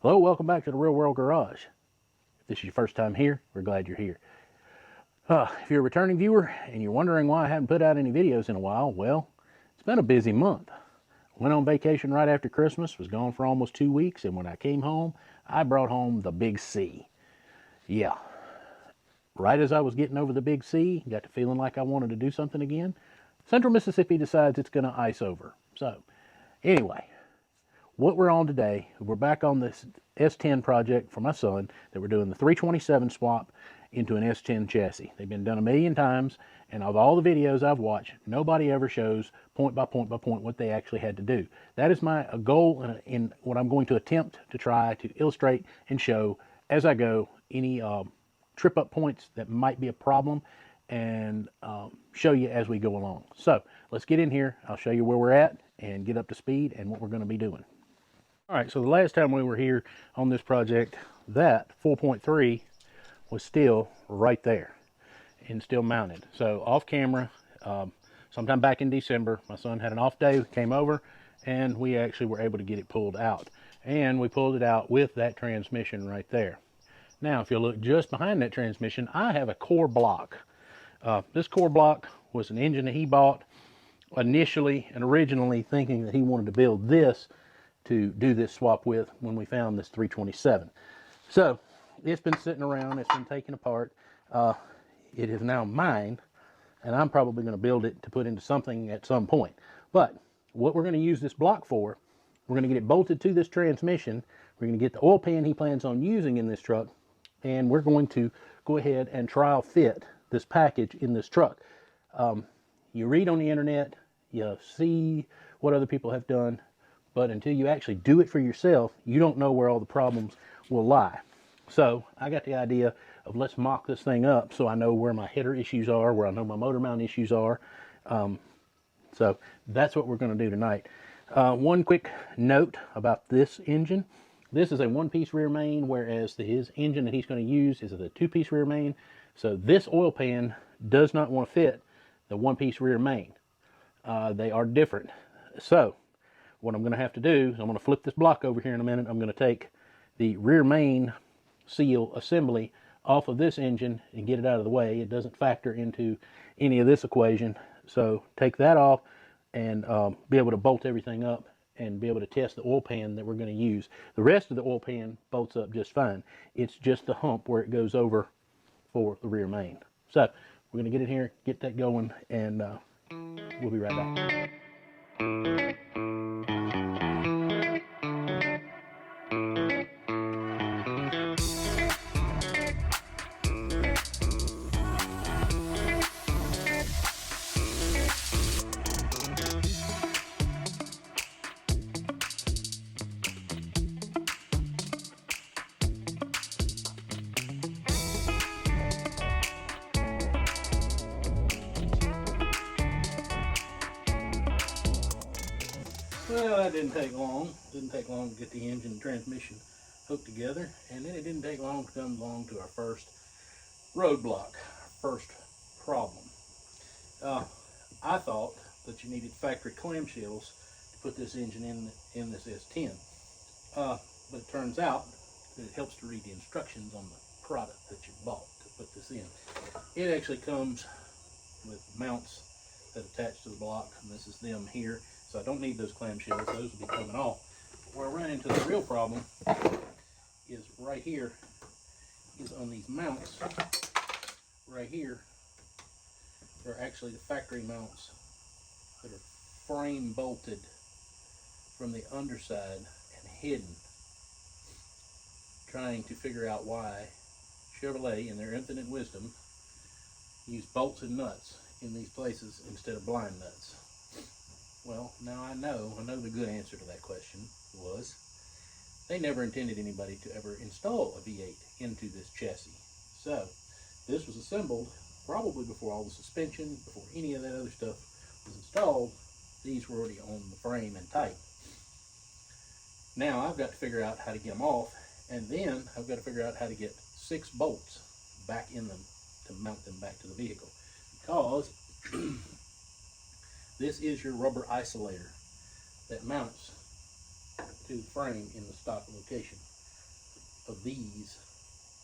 Hello, welcome back to the Real World Garage. If this is your first time here, we're glad you're here. If you're a returning viewer and you're wondering why I haven't put out any videos in a while, well, it's been a busy month. Went on vacation right after Christmas, was gone for almost 2 weeks, and when I came home, I brought home the big C. Yeah, right as I was getting over the big C, got to feeling like I wanted to do something again, Central Mississippi decides it's going to ice over. So, anyway, what we're on today, we're back on this S10 project for my son that we're doing the 327 swap into an S10 chassis. They've been done a million times, and of all the videos I've watched, nobody ever shows point by point by point what they actually had to do. That is my goal in what I'm going to attempt to try to illustrate and show as I go any trip up points that might be a problem, and show you as we go along. So let's get in here. I'll show you where we're at and get up to speed and what we're going to be doing. All right, so the last time we were here on this project, that 4.3 was still right there and still mounted. So off camera, sometime back in December, my son had an off day, came over, and we actually were able to get it pulled out. And we pulled it out with that transmission right there. Now, if you look just behind that transmission, I have a core block. This core block was an engine that he bought initially and originally thinking that he wanted to build this to do this swap with when we found this 327. So it's been sitting around, it's been taken apart. It is now mine, and I'm probably going to build it to put into something at some point. But what we're going to use this block for, we're going to get it bolted to this transmission. We're going to get the oil pan he plans on using in this truck, and we're going to go ahead and trial fit this package in this truck. You read on the internet, you see what other people have done, but until you actually do it for yourself, you don't know where all the problems will lie. So I got the idea of let's mock this thing up so I know where my header issues are, where I know my motor mount issues are. So that's what we're going to do tonight. One quick note about this engine. This is a one-piece rear main, whereas his engine that he's going to use is a two-piece rear main. So this oil pan does not want to fit the one-piece rear main. They are different. So what I'm going to have to do is I'm going to flip this block over here in a minute. I'm going to take the rear main seal assembly off of this engine and get it out of the way. It doesn't factor into any of this equation. So take that off and be able to bolt everything up and be able to test the oil pan that we're going to use. The rest of the oil pan bolts up just fine. It's just the hump where it goes over for the rear main. So we're going to get in here, get that going, and we'll be right back. Well, that didn't take long. Didn't take long to get the engine and transmission hooked together, and then it didn't take long to come along to our first roadblock, our first problem. I thought that you needed factory clamshells to put this engine in this S10, but it turns out that it helps to read the instructions on the product that you bought to put this in. It actually comes with mounts that attach to the block, and this is them here. So I don't need those clamshells, those will be coming off. Where I run into the real problem is right here, is on these mounts, right here, they're actually the factory mounts that are frame bolted from the underside and hidden. Trying to figure out why Chevrolet, in their infinite wisdom, use bolts and nuts in these places instead of blind nuts. Well, now I know the good answer to that question was they never intended anybody to ever install a V8 into this chassis. So this was assembled probably before all the suspension, before any of that other stuff was installed. These were already on the frame and tight. Now I've got to figure out how to get them off, and then I've got to figure out how to get 6 bolts back in them to mount them back to the vehicle, because this is your rubber isolator that mounts to the frame in the stock location. of these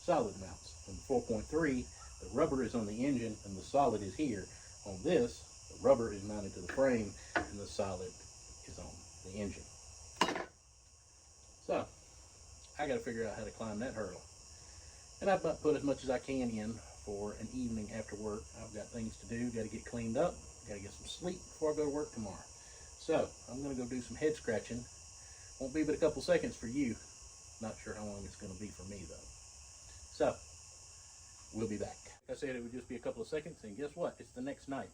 solid mounts. On the 4.3, the rubber is on the engine and the solid is here. On this, the rubber is mounted to the frame and the solid is on the engine. So, I got to figure out how to climb that hurdle. And I've about put as much as I can in for an evening after work. I've got things to do, got to get cleaned up, got to get some sleep before I go to work tomorrow. So, I'm going to go do some head scratching. Won't be but a couple seconds for you. Not sure how long it's going to be for me though. So, we'll be back. Like I said, it would just be a couple of seconds, and guess what? It's the next night.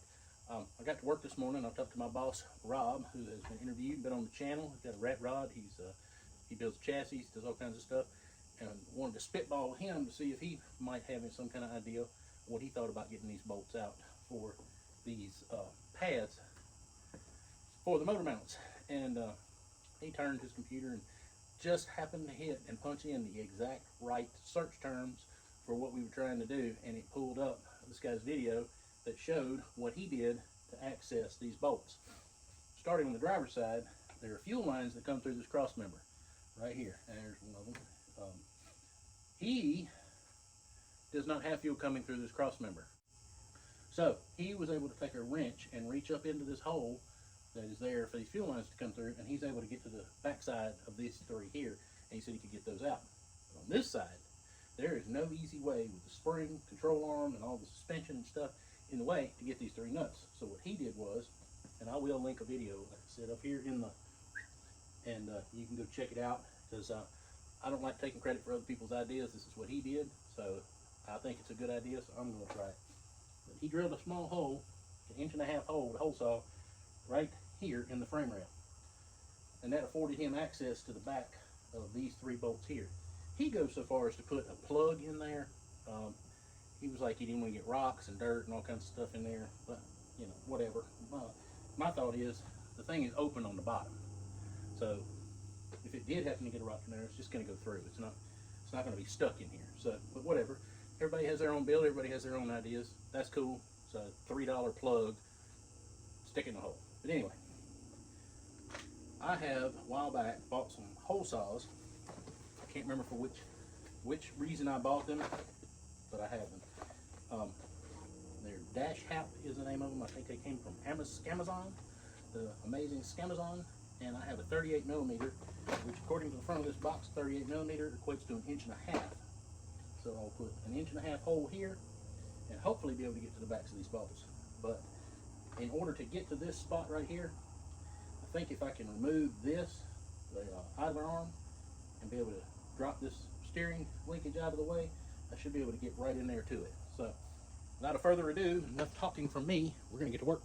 I got to work this morning. I talked to my boss, Rob, who has been interviewed, been on the channel. He's got a rat rod. He builds chassis, does all kinds of stuff, and wanted to spitball with him to see if he might have some kind of idea what he thought about getting these bolts out for these pads for the motor mounts. And he turned his computer and just happened to hit and punch in the exact right search terms for what we were trying to do, and it pulled up this guy's video that showed what he did to access these bolts. Starting on the driver's side, there are fuel lines that come through this cross member right here. And there's one of them. He does not have fuel coming through this cross member. So he was able to take a wrench and reach up into this hole that is there for these fuel lines to come through, and he's able to get to the back side of these three here, and he said he could get those out. But on this side, there is no easy way with the spring, control arm, and all the suspension and stuff in the way to get these three nuts. So what he did was, and I will link a video, like I said, up here in the, and you can go check it out, because I don't like taking credit for other people's ideas. This is what he did, so I think it's a good idea, so I'm going to try it. But he drilled a small hole, an 1.5 inch hole with a hole saw, right here in the frame rail. And that afforded him access to the back of these three bolts here. He goes so far as to put a plug in there. He was like he didn't want to get rocks and dirt and all kinds of stuff in there, but you know, whatever. My thought is the thing is open on the bottom, so if it did happen to get a rock in there, it's just going to go through. It's not going to be stuck in here. So, but whatever. Everybody has their own build. Everybody has their own ideas. That's cool. It's a $3 plug. Stick in the hole. But anyway, I have a while back bought some hole saws. I can't remember for which reason I bought them, but I have them. They're Dash Hap is the name of them. I think they came from Amazon, the amazing Scamazon. And I have a 38 millimeter, which according to the front of this box, 38 millimeter equates to 1.5 inches. So I'll put an 1.5 inch hole here, and hopefully be able to get to the backs of these bolts. But in order to get to this spot right here, I think if I can remove this, the idler arm, and be able to drop this steering linkage out of the way, I should be able to get right in there to it. So without further ado, enough talking from me, we're going to get to work.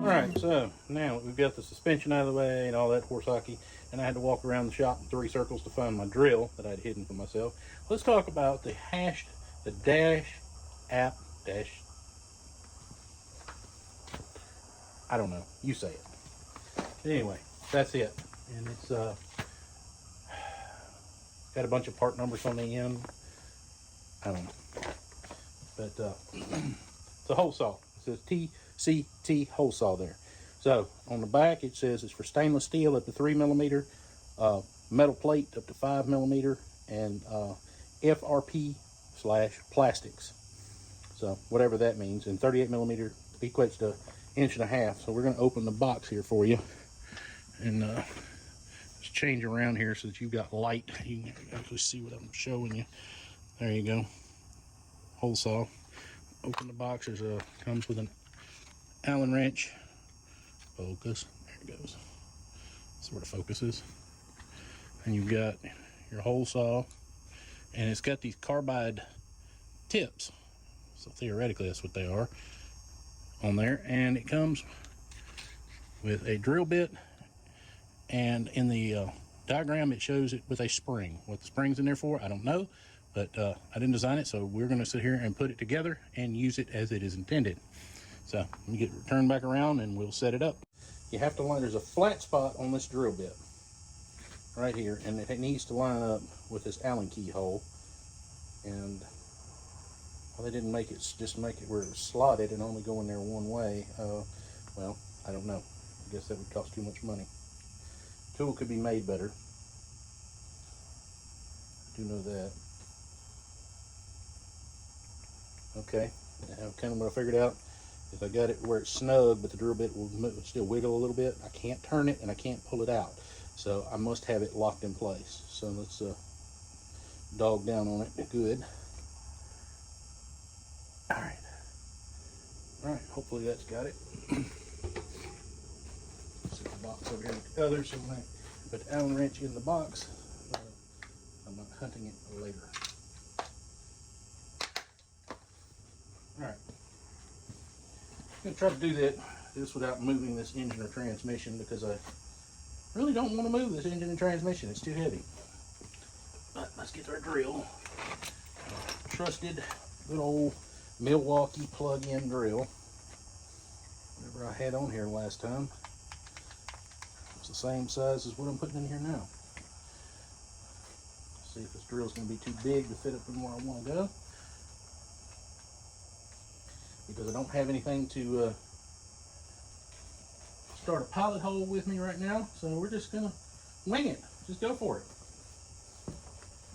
Alright, so now we've got the suspension out of the way and all that horse hockey, and I had to walk around the shop in 3 circles to find my drill that I'd hidden from myself. Let's talk about the Dash app, I don't know, you say it. Anyway, that's it. And it's got a bunch of part numbers on the end. I don't know. But it's a hole saw. It says TCT hole saw there. So on the back it says it's for stainless steel up to 3 millimeter, metal plate up to 5 millimeter, and FRP/plastics. So whatever that means. And 38 millimeter equates to 1.5 inches. So we're going to open the box here for you and just change around here so that you've got light. You can actually see what I'm showing you. There you go. Hole saw. Open the box. Comes with an Allen wrench. Focus. There it goes. That's where the focus is. And you've got your hole saw, and it's got these carbide tips. So theoretically, that's what they are on there. And it comes with a drill bit, and in the diagram it shows it with a spring. What the spring's in there for, I don't know, but I didn't design it, so we're going to sit here and put it together and use it as it is intended. So let me get turned back around and we'll set it up. You have to line, there's a flat spot on this drill bit right here, and it needs to line up with this Allen key hole. And well, they didn't make it, just make it where it's slotted and only go in there one way. Well, I don't don't know. I guess that would cost too much money. Tool could be made better. I do know that. Okay, now kind of what I figured out is I got it where it's snug, but the drill bit will still wiggle a little bit. I can't turn it and I can't pull it out. So I must have it locked in place. So let's dog down on it. Good. All right, hopefully that's got it. Set the box over here with the other, so when I put the Allen wrench in the box, I'm not hunting it later. All right, I'm gonna try to do this without moving this engine or transmission, because I really don't want to move this engine and transmission. It's too heavy. But let's get our drill. Trusted, good old Milwaukee plug-in drill. Whatever I had on here last time. It's the same size as what I'm putting in here now. See if this drill's going to be too big to fit up in where I want to go. Because I don't have anything to start a pilot hole with me right now, so we're just going to wing it. Just go for it.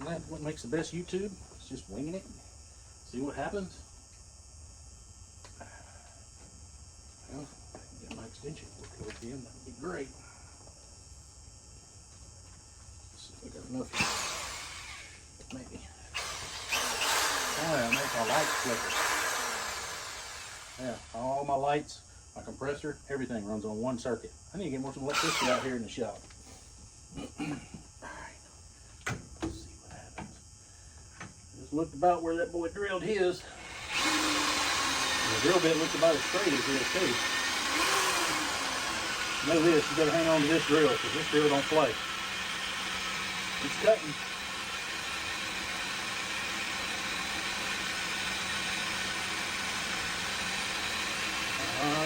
And that's what makes the best YouTube. It's just winging it. See what happens. Well, if I can get my extension cord towards the end, that would be great. Let's see if we got enough here. Maybe. Oh, make my lights flicker. Yeah, all my lights, my compressor, everything runs on one circuit. I need to get more some electricity out here in the shop. Alright. Let's see what happens. Just looked about where that boy drilled his. The drill bit looks about as straight as this too. Know this, you gotta hang on to this drill, because this drill don't play. It's cutting.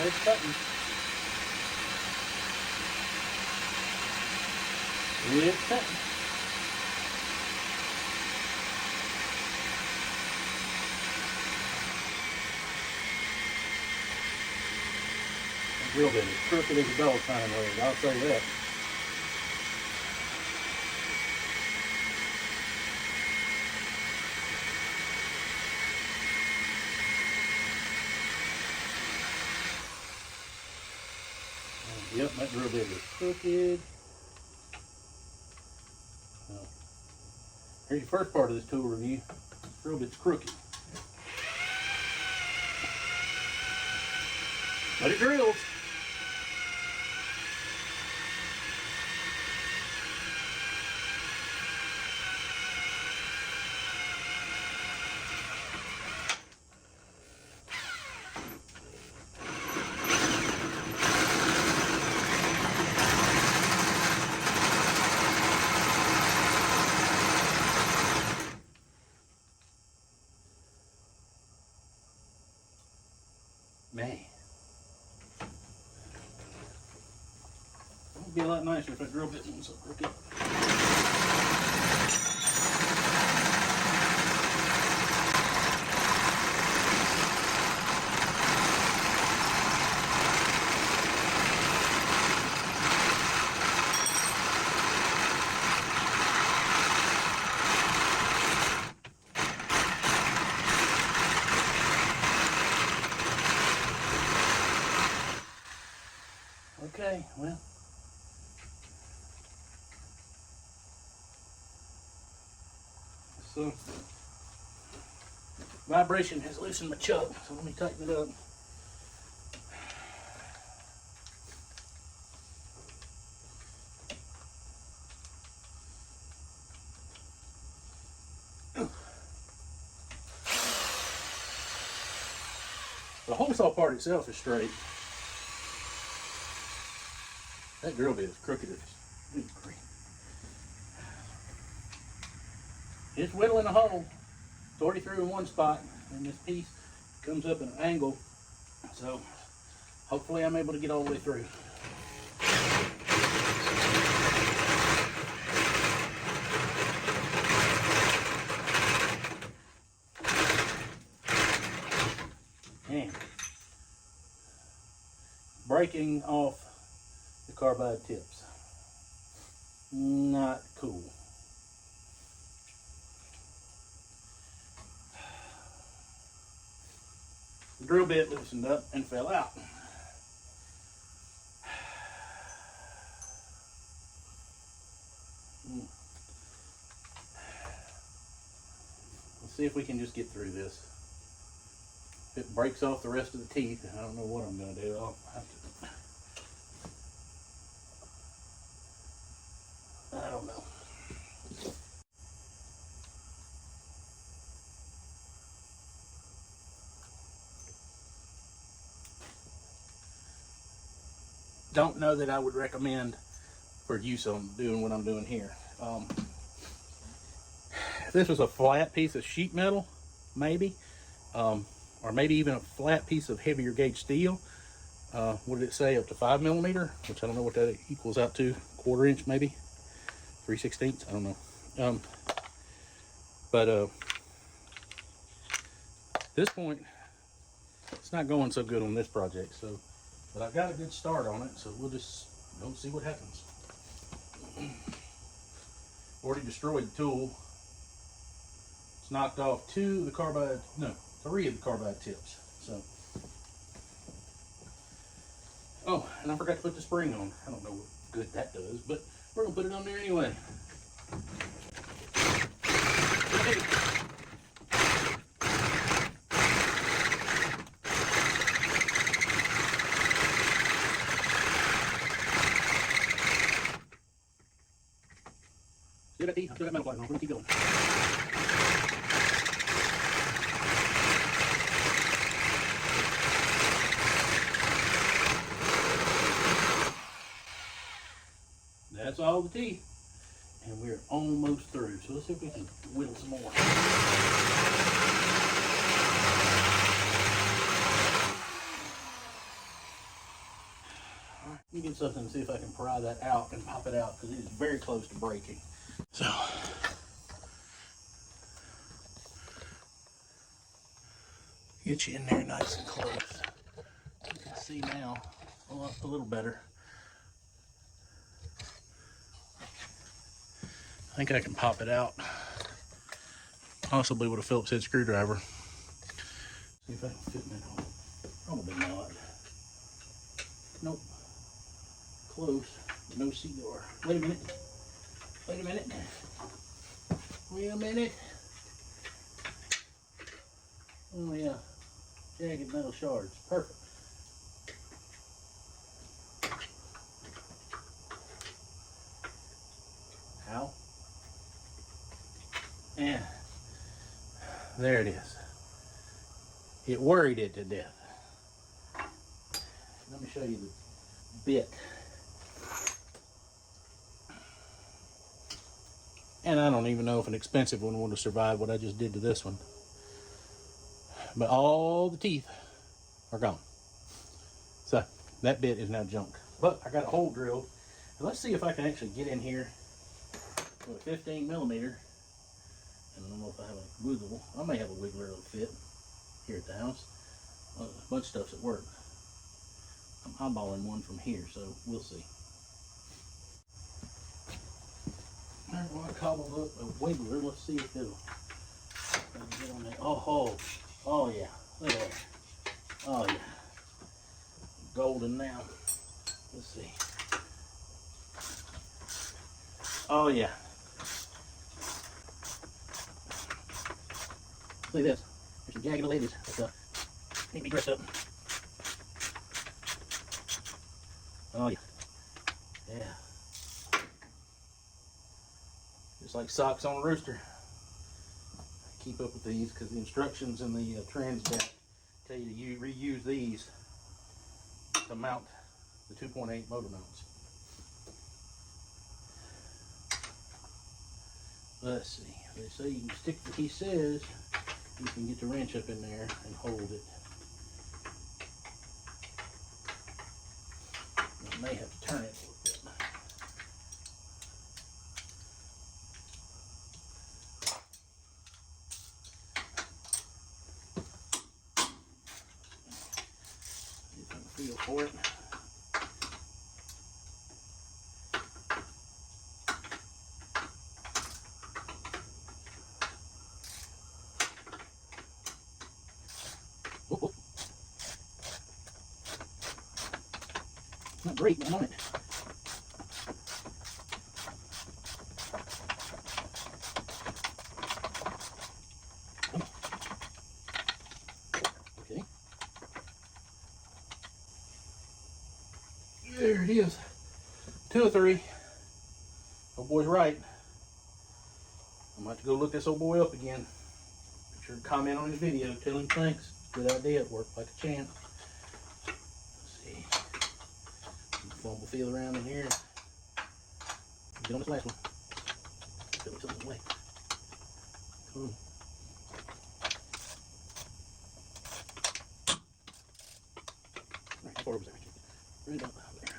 It's cutting. It's cutting. Drill bit is crooked as a dog sign leg, I'll say that. Yep, that drill bit is crooked. Well, here's your first part of this tool review. Drill bit's crooked. But it drills. Man. It would be a lot nicer if that drill bit wasn't so crooked. Okay, well. So, vibration has loosened my chuck, so let me tighten it up. The hole saw part itself is straight. That drill bit is crooked as good grief. It's whittling a hole. It's already through in one spot, and this piece comes up at an angle. So hopefully I'm able to get all the way through. breaking off the carbide tips. Not cool. The drill bit loosened up and fell out. Let's see if we can just get through this. If it breaks off the rest of the teeth, I don't know what I'm going to do. I'll have to. I don't know. Don't know that I would recommend for use on doing what I'm doing here. If this was a flat piece of sheet metal, maybe, or maybe even a flat piece of heavier gauge steel, what did it say, up to 5mm, which I don't know what that equals out to, 1/4 inch maybe, 3/16, I don't know. But at this point, it's not going so good on this project. So, but I've got a good start on it, so we'll just see what happens. Already destroyed the tool. It's knocked off 3 of the carbide tips. So, oh, and I forgot to put the spring on. I don't know what good that does, but we're gonna put it on there anyway. Still got metal flashing on. We're gonna keep going. That's all the teeth, and we're almost through. So let's see if we can whittle some more. All right, let me get something and see if I can pry that out and pop it out, because it is very close to breaking. So, get you in there nice and close. You can see now a little better. I think I can pop it out, possibly with a Phillips head screwdriver. See if I can fit in that hole. Probably not. Nope. Close. No seat door. Wait a minute. Wait a minute. Wait a minute. Oh yeah. Jagged metal shards. Perfect. Ow. And there it is. It worried it to death. Let me show you the bit. And I don't even know if an expensive one would have survived what I just did to this one. But all the teeth are gone. So that bit is now junk. But I got a hole drilled. And let's see if I can actually get in here with a 15mm. I don't know if I have a wiggle. I may have a wiggler that'll fit here at the house. A bunch of stuff's at work. I'm eyeballing one from here, so we'll see. Alright, well, I cobbled up a wiggler. Let's see if it'll get on there. Oh yeah. Look at that. Oh yeah. Golden now. Let's see. Oh yeah. Look at this. There's some jagged ladies. Need to be dressed up. Oh yeah. Yeah. Just like socks on a rooster. Keep up with these because the instructions in the transdat tell you to reuse these to mount the 2.8 motor mounts. Let's see. They say you can stick. He says you can get the wrench up in there and hold it. You may have to turn it a little bit. See if I can feel for it. Not great, but I'm on it. Okay. There it is. 2 or 3. Old boy's right. I'm about to go look this old boy up again. Make sure to comment on his video. Tell him thanks. Good idea. It worked like a champ. Let's see. Fumble feel around in here. Get on this last one. Feel something away. Come on. Right, how far was that? Right about there.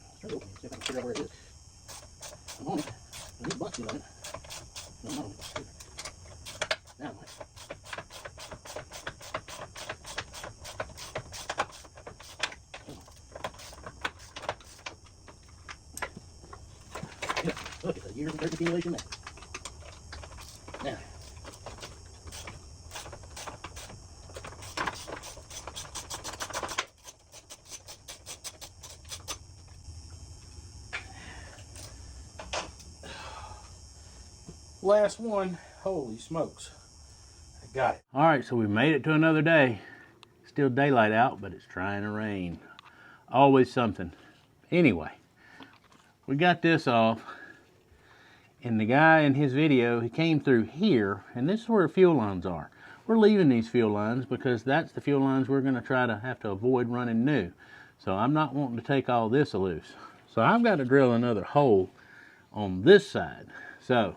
Let's try to open it. See if I can figure out where it is. I'm on it. I need a box seal on it. No, I'm not on it. Now I'm on it. Yeah, look, it's a year and 30 accumulation there. Now, last one. Holy smokes. I got it. All right, so we made it to another day. Still daylight out, but it's trying to rain. Always something. Anyway, we got this off. And the guy in his video, he came through here, and this is where fuel lines are. We're leaving these fuel lines because that's the fuel lines we're going to try to have to avoid running new. So I'm not wanting to take all this loose. So I've got to drill another hole on this side. So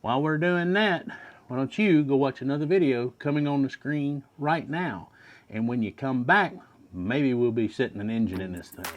while we're doing that, why don't you go watch another video coming on the screen right now. And when you come back, maybe we'll be setting an engine in this thing.